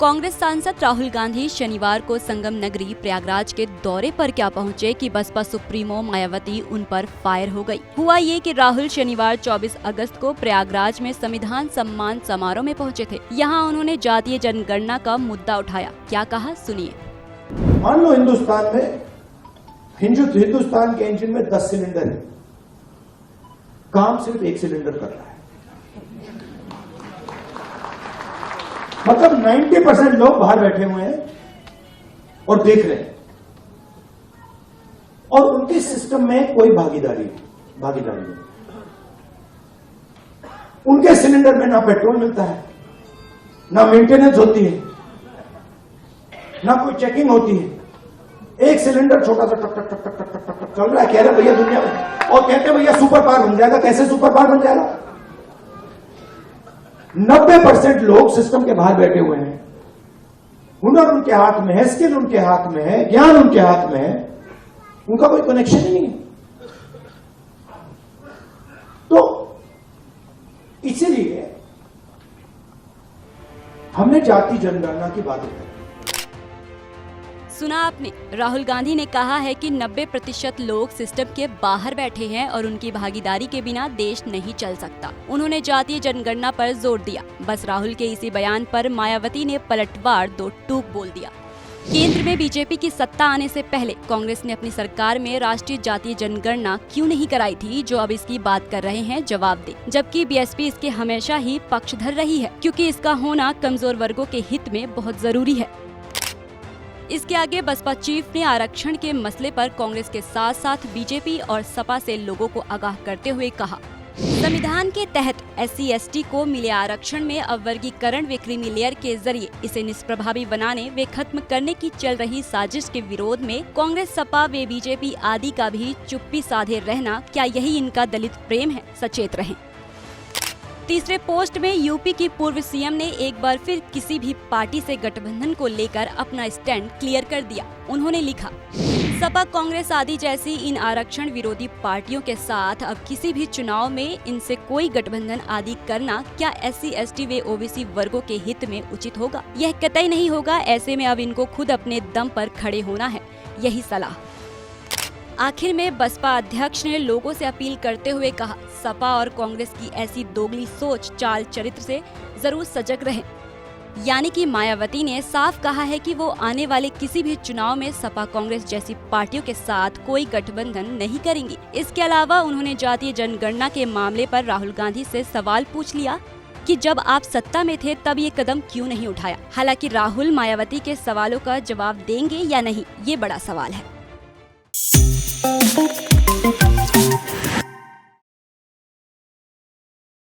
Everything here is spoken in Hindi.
कांग्रेस सांसद राहुल गांधी शनिवार को संगम नगरी प्रयागराज के दौरे पर क्या पहुंचे कि बसपा सुप्रीमो मायावती उन पर फायर हो गई। हुआ ये कि राहुल शनिवार 24 अगस्त को प्रयागराज में संविधान सम्मान समारोह में पहुंचे थे। यहां उन्होंने जातीय जनगणना का मुद्दा उठाया। क्या कहा, सुनिए। मान लो हिंदुस्तान में हिंदुस्तान के इंजन में 10 सिलेंडर है, काम सिर्फ 1 सिलेंडर कर रहा है। मतलब 90% लोग बाहर बैठे हुए हैं और देख रहे हैं, और उनके सिस्टम में कोई भागीदारी नहीं। उनके सिलेंडर में ना पेट्रोल मिलता है, ना मेंटेनेंस होती है, ना कोई चेकिंग होती है। एक सिलेंडर छोटा सा टक टक टक टक टक टक टक चल रहा है। कह रहे भैया दुनिया में, और कहते हैं भैया सुपर पावर बन जाएगा। कैसे सुपर पावर बन जाएगा? 90% लोग सिस्टम के बाहर बैठे हुए हैं। हुनर उनके हाथ में है, स्किल उनके हाथ में है, ज्ञान उनके हाथ में है, उनका कोई कनेक्शन ही नहीं है। तो इसीलिए हमने जाति जनगणना की बात की। सुना आपने, राहुल गांधी ने कहा है कि 90% लोग सिस्टम के बाहर बैठे हैं और उनकी भागीदारी के बिना देश नहीं चल सकता। उन्होंने जातीय जनगणना पर जोर दिया। बस राहुल के इसी बयान पर मायावती ने पलटवार दो टूक बोल दिया। केंद्र में बीजेपी की सत्ता आने से पहले कांग्रेस ने अपनी सरकार में राष्ट्रीय जातीय जनगणना क्यों नहीं कराई थी, जो अब इसकी बात कर रहे हैं जवाब दे। जबकि बीएसपी इसके हमेशा ही पक्षधर रही है, क्योंकि इसका होना कमजोर वर्गों के हित में बहुत जरूरी है। इसके आगे बसपा चीफ ने आरक्षण के मसले पर कांग्रेस के साथ साथ बीजेपी और सपा से लोगों को आगाह करते हुए कहा, संविधान के तहत SC/ST को मिले आरक्षण में अवर्गीकरण व क्रीमी लेयर के जरिए इसे निष्प्रभावी बनाने व खत्म करने की चल रही साजिश के विरोध में कांग्रेस, सपा व बीजेपी आदि का भी चुप्पी साधे रहना, क्या यही इनका दलित प्रेम है? सचेत रहें। तीसरे पोस्ट में यूपी की पूर्व सीएम ने एक बार फिर किसी भी पार्टी से गठबंधन को लेकर अपना स्टैंड क्लियर कर दिया। उन्होंने लिखा, सपा, कांग्रेस आदि जैसी इन आरक्षण विरोधी पार्टियों के साथ अब किसी भी चुनाव में इनसे कोई गठबंधन आदि करना क्या SC/ST व OBC वर्गों के हित में उचित होगा? यह कतई नहीं होगा। ऐसे में अब इनको खुद अपने दम पर खड़े होना है, यही सलाह। आखिर में बसपा अध्यक्ष ने लोगों से अपील करते हुए कहा, सपा और कांग्रेस की ऐसी दोगली सोच चाल चरित्र से जरूर सजग रहें। यानी कि मायावती ने साफ कहा है कि वो आने वाले किसी भी चुनाव में सपा कांग्रेस जैसी पार्टियों के साथ कोई गठबंधन नहीं करेंगी। इसके अलावा उन्होंने जातीय जनगणना के मामले पर राहुल गांधी से सवाल पूछ लिया कि जब आप सत्ता में थे तब ये कदम क्यों नहीं उठाया। हालांकि राहुल मायावती के सवालों का जवाब देंगे या नहीं, ये बड़ा सवाल है।